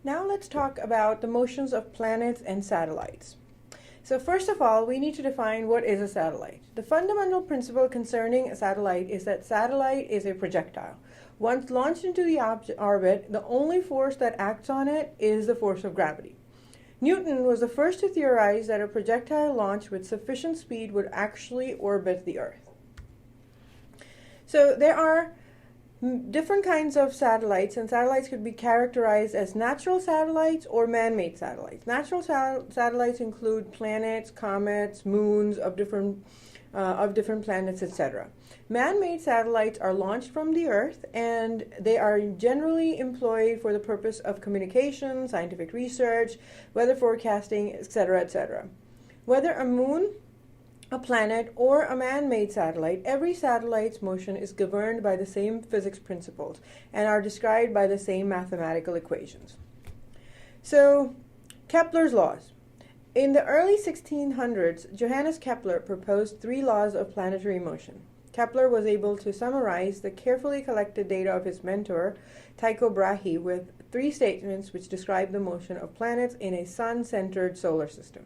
Now let's talk about the motions of planets and satellites. So first of all, we need to define what is a satellite. The fundamental principle concerning a satellite is that satellite is a projectile. Once launched into the orbit, the only force that acts on it is the force of gravity. Newton was the first to theorize that a projectile launched with sufficient speed would actually orbit the Earth. So there are different kinds of satellites, and satellites could be characterized as natural satellites or man-made satellites. Natural satellites include planets, comets, moons of different planets, etc. Man-made satellites are launched from the Earth, and they are generally employed for the purpose of communication, scientific research, weather forecasting, etc., etc. Whether a moon, a planet, or a man-made satellite, every satellite's motion is governed by the same physics principles and are described by the same mathematical equations. So, Kepler's laws. In the early 1600s, Johannes Kepler proposed 3 laws of planetary motion. Kepler was able to summarize the carefully collected data of his mentor, Tycho Brahe, with 3 statements which describe the motion of planets in a sun-centered solar system.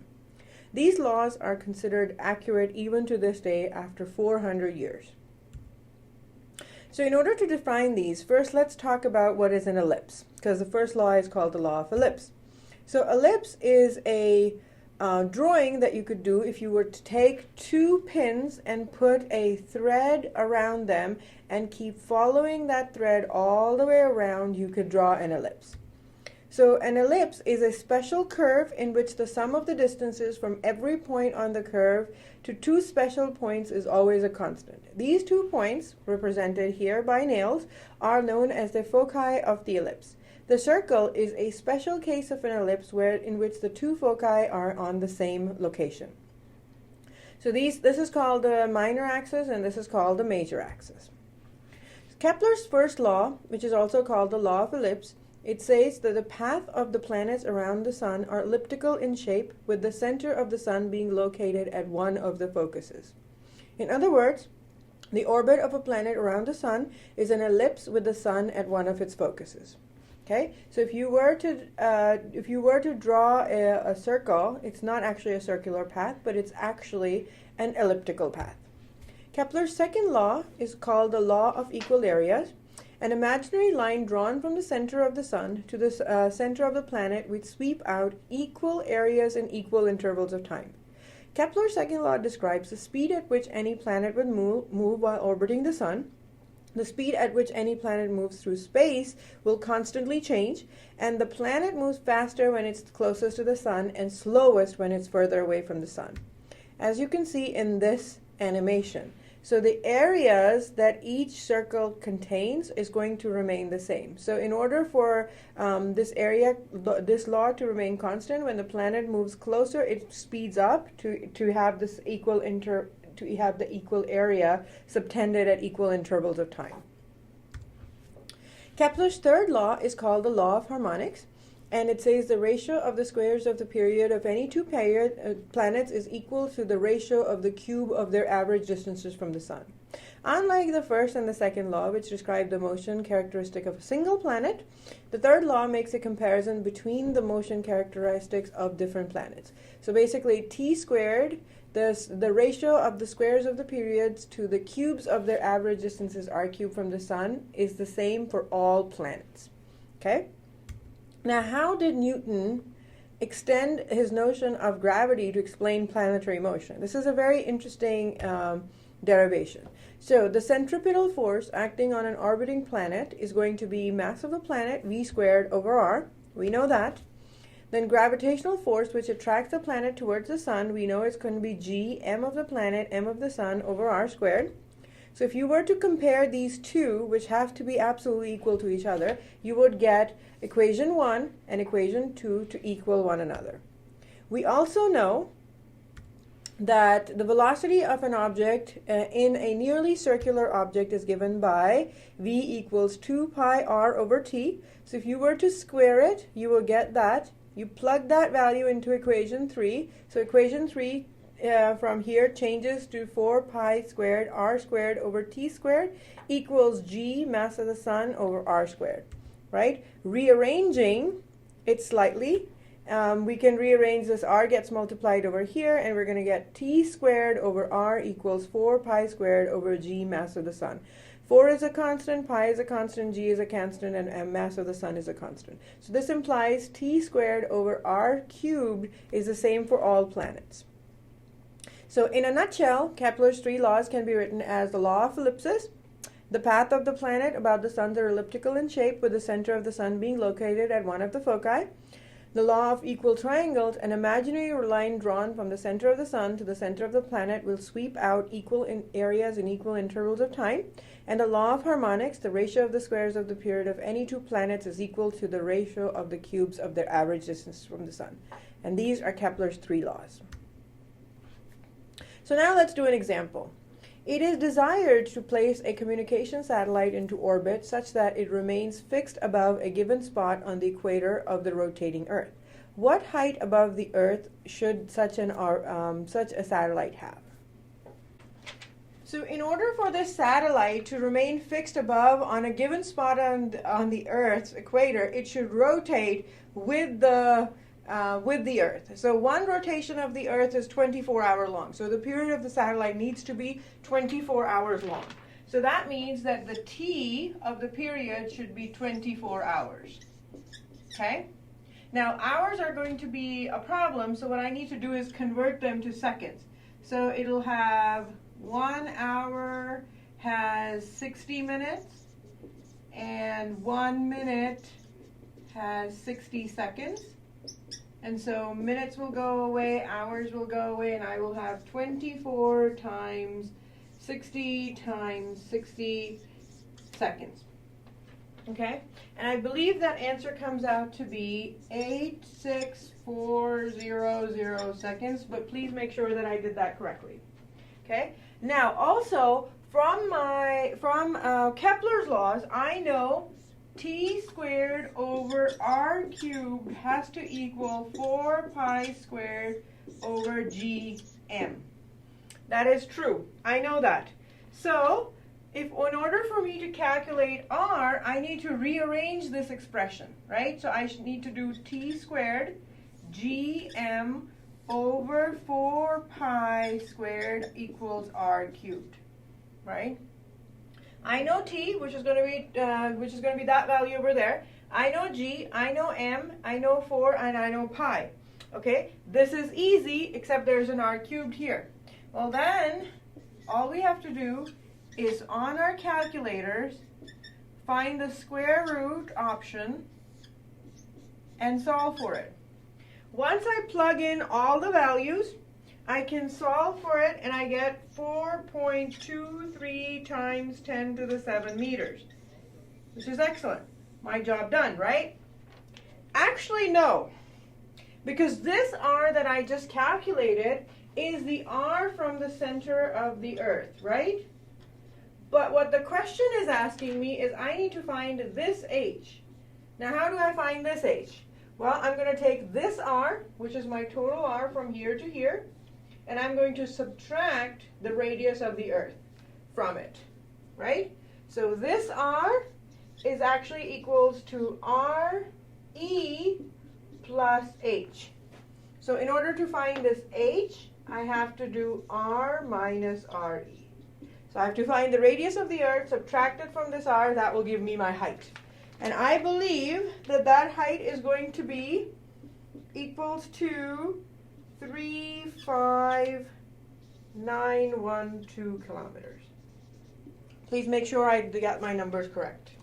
These laws are considered accurate even to this day after 400 years. So in order to define these, first let's talk about what is an ellipse, because the first law is called the law of ellipse. So ellipse is a drawing that you could do if you were to take 2 pins and put a thread around them and keep following that thread all the way around. You could draw an ellipse. So an ellipse is a special curve in which the sum of the distances from every point on the curve to 2 special points is always a constant. These 2 points, represented here by nails, are known as the foci of the ellipse. The circle is a special case of an ellipse in which the 2 foci are on the same location. So this is called the minor axis and this is called the major axis. Kepler's first law, which is also called the law of ellipse, it says that the path of the planets around the sun are elliptical in shape, with the center of the sun being located at one of the focuses. In other words, the orbit of a planet around the sun is an ellipse with the sun at one of its focuses. Okay, so if you were to draw a circle, it's not actually a circular path, but it's actually an elliptical path. Kepler's second law is called the law of equal areas. An imaginary line drawn from the center of the sun to the center of the planet would sweep out equal areas in equal intervals of time. Kepler's second law describes the speed at which any planet would move while orbiting the sun. The speed at which any planet moves through space will constantly change, and the planet moves faster when it's closest to the sun and slowest when it's further away from the sun, as you can see in this animation. So the areas that each circle contains is going to remain the same. So in order for this law to remain constant, when the planet moves closer, it speeds up to have this the equal area subtended at equal intervals of time. Kepler's third law is called the law of harmonics, and it says the ratio of the squares of the period of any 2 planets is equal to the ratio of the cube of their average distances from the sun. Unlike the first and the second law, which describe the motion characteristic of a single planet, the third law makes a comparison between the motion characteristics of different planets. So basically, t squared, the ratio of the squares of the periods to the cubes of their average distances r cubed from the sun, is the same for all planets. Okay? Now, how did Newton extend his notion of gravity to explain planetary motion? This is a very interesting derivation. So the centripetal force acting on an orbiting planet is going to be mass of the planet, v squared over r. We know that. Then gravitational force, which attracts the planet towards the sun, we know it's going to be g, m of the planet, m of the sun over r squared. So if you were to compare these two, which have to be absolutely equal to each other, you would get equation 1 and equation 2 to equal one another. We also know that the velocity of an object in a nearly circular object is given by v equals 2 pi r over t. So if you were to square it, you will get that. You plug that value into equation 3. So equation 3 from here changes to 4 pi squared r squared over t squared equals g, mass of the sun, over r squared, right? Rearranging it slightly. We can rearrange this. R gets multiplied over here, and we're going to get T squared over R equals 4 pi squared over G, mass of the sun. 4 is a constant, pi is a constant, G is a constant, and mass of the sun is a constant. So this implies T squared over R cubed is the same for all planets. So in a nutshell, Kepler's 3 laws can be written as the law of ellipsis. The path of the planet about the suns are elliptical in shape, with the center of the sun being located at one of the foci. The law of equal triangles, an imaginary line drawn from the center of the sun to the center of the planet will sweep out equal in areas in equal intervals of time. And the law of harmonics, the ratio of the squares of the period of any two planets is equal to the ratio of the cubes of their average distance from the sun. And these are Kepler's 3 laws. So now let's do an example. It is desired to place a communication satellite into orbit such that it remains fixed above a given spot on the equator of the rotating Earth. What height above the Earth should such a satellite have? So in order for this satellite to remain fixed above on a given spot on the Earth's equator, it should rotate with the Earth. So one rotation of the Earth is 24 hours long. So the period of the satellite needs to be 24 hours long. So that means that the T of the period should be 24 hours. Okay? Now hours are going to be a problem, so what I need to do is convert them to seconds. So it'll have 1 hour has 60 minutes, and 1 minute has 60 seconds. And so minutes will go away, hours will go away, and I will have 24 times 60 seconds. Okay? And I believe that answer comes out to be 86400 seconds, but please make sure that I did that correctly. Okay? Now, also, from Kepler's laws, I know T squared over R cubed has to equal 4 pi squared over GM. That is true. I know that. So, in order for me to calculate R, I need to rearrange this expression, right? So I need to do T squared GM over 4 pi squared equals R cubed, right? I know T, which is going to be that value over there. I know G, I know M, I know 4, and I know pi. Okay, this is easy, except there's an R cubed here. Well then, all we have to do is on our calculators, find the square root option and solve for it. Once I plug in all the values, I can solve for it, and I get 4.23 times 10 to the 7 meters, which is excellent. My job done, right? Actually, no, because this R that I just calculated is the R from the center of the Earth, right? But what the question is asking me is I need to find this H. Now, how do I find this H? Well, I'm going to take this R, which is my total R from here to here, and I'm going to subtract the radius of the Earth from it, right? So this R is actually equals to RE plus H. So in order to find this H, I have to do R minus RE. So I have to find the radius of the Earth, subtract it from this R, that will give me my height. And I believe that that height is going to be equals to 35912 kilometers. Please make sure I got my numbers correct.